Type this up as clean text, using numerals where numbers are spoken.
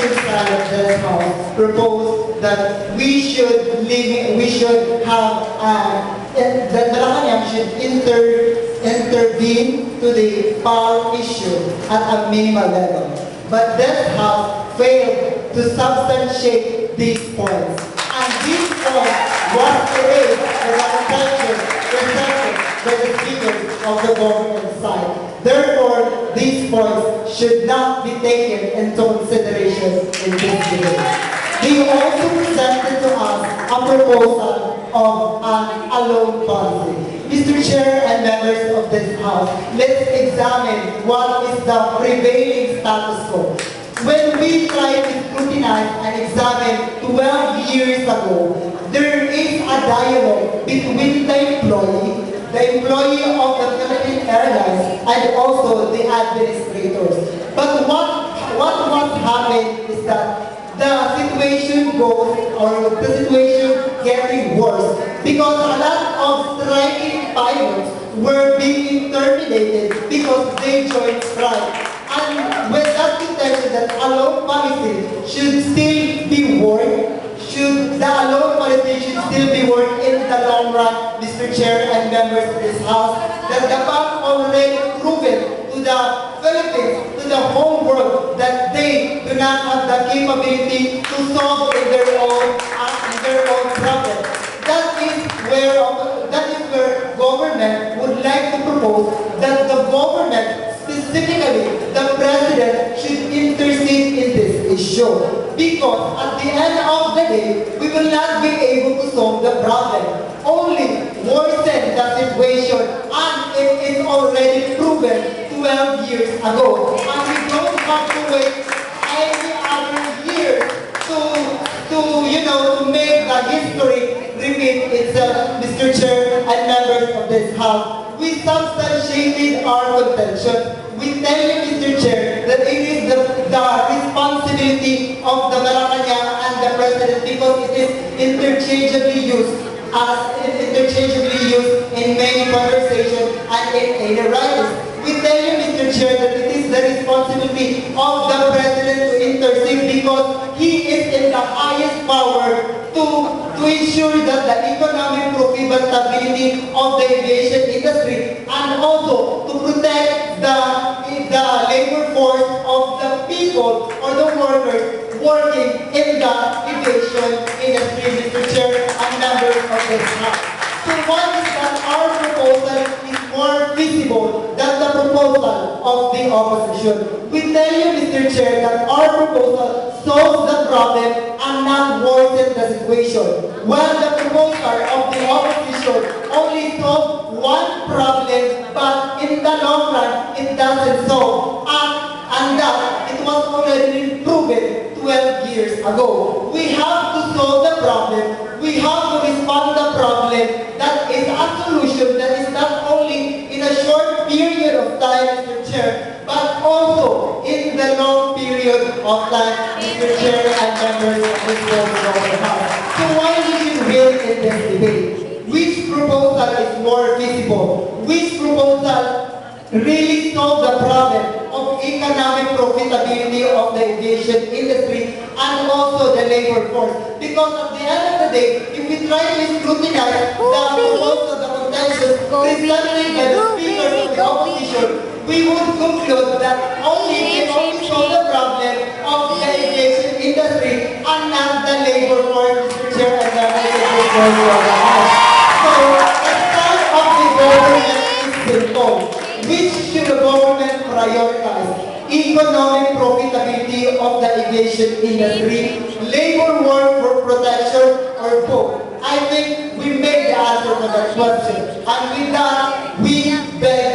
opposition side of this house proposed that we should have that Malacanang should intervene to the power issue at a minimal level. But this house failed to substantiate these points. And these points was raised in the contention presented by the speakers of the government side. Therefore, these points should not be taken into consideration in this debate. They also presented to us a proposal of an alone policy. Mr. Chair and members of this House, let's examine what is the prevailing status quo. When we try to scrutinize and examine 12 years ago, there is a dialogue between the employee of the Philippine Airlines, and also the administrators. But what happened is that the situation goes, or the situation getting worse, because a lot of striking pilots were being terminated because they joined strike. And with that intention that alone policy should still be worked, should the alone policy should still be worked in the long run, Mr. Chair and members of this House, that the bank already proven to the Philippines, to the whole world, that they do not have the capability to solve their own problem. That is where government would like to propose that the government, specifically the President, should intercede in this issue. Because at the end of the day, we will not be able to solve the problem. Only worsen the situation, and it is already proven 12 years ago. And we don't have to wait any other year to make the history repeat itself, Mr. Chair and members of this House. We substantiated our contention. We tell you, Mr. Chair, that it is the responsibility of the Malacanang and the President, because it is interchangeably used in many conversations and in any writings. We tell you, Mr. Chair, that it is the responsibility of the President to intercede, because he is in the highest power to ensure that the economic profitability of the aviation industry, and also to protect the labor force of the people or the workers working in the aviation industry, Mr. Chair and members of this House. So one is that our proposal is more feasible than the proposal of the opposition. We tell you, Mr. Chair, that our proposal solves the problem and not worsens the situation, while the proposal of the opposition only solves one problem, but in the long run, it doesn't solve. And that it was already proven 12 years ago. We have to solve the problem. We have to respond to the problem. That is a solution that is not only in a short period of time, Mr. Chair, but also in the long period of time, Mr. Chair and members of this House. So why did you win in this debate? Which proposal is more feasible? Which proposal really solve the problem of economic profitability of the aviation industry and also the labor force? Because at the end of the day, if we try to scrutinize the proposal, the contention presented by the speakers of the opposition, we would conclude that only we only solve the problem of the aviation industry and not the labor force, Mr. Chair, and the labor force of the House. So, the start of the government is simple. Which should the government prioritize? Economic profitability of the aviation industry, labor work for protection, or both? I think we made the answer to that question. And with that, we beg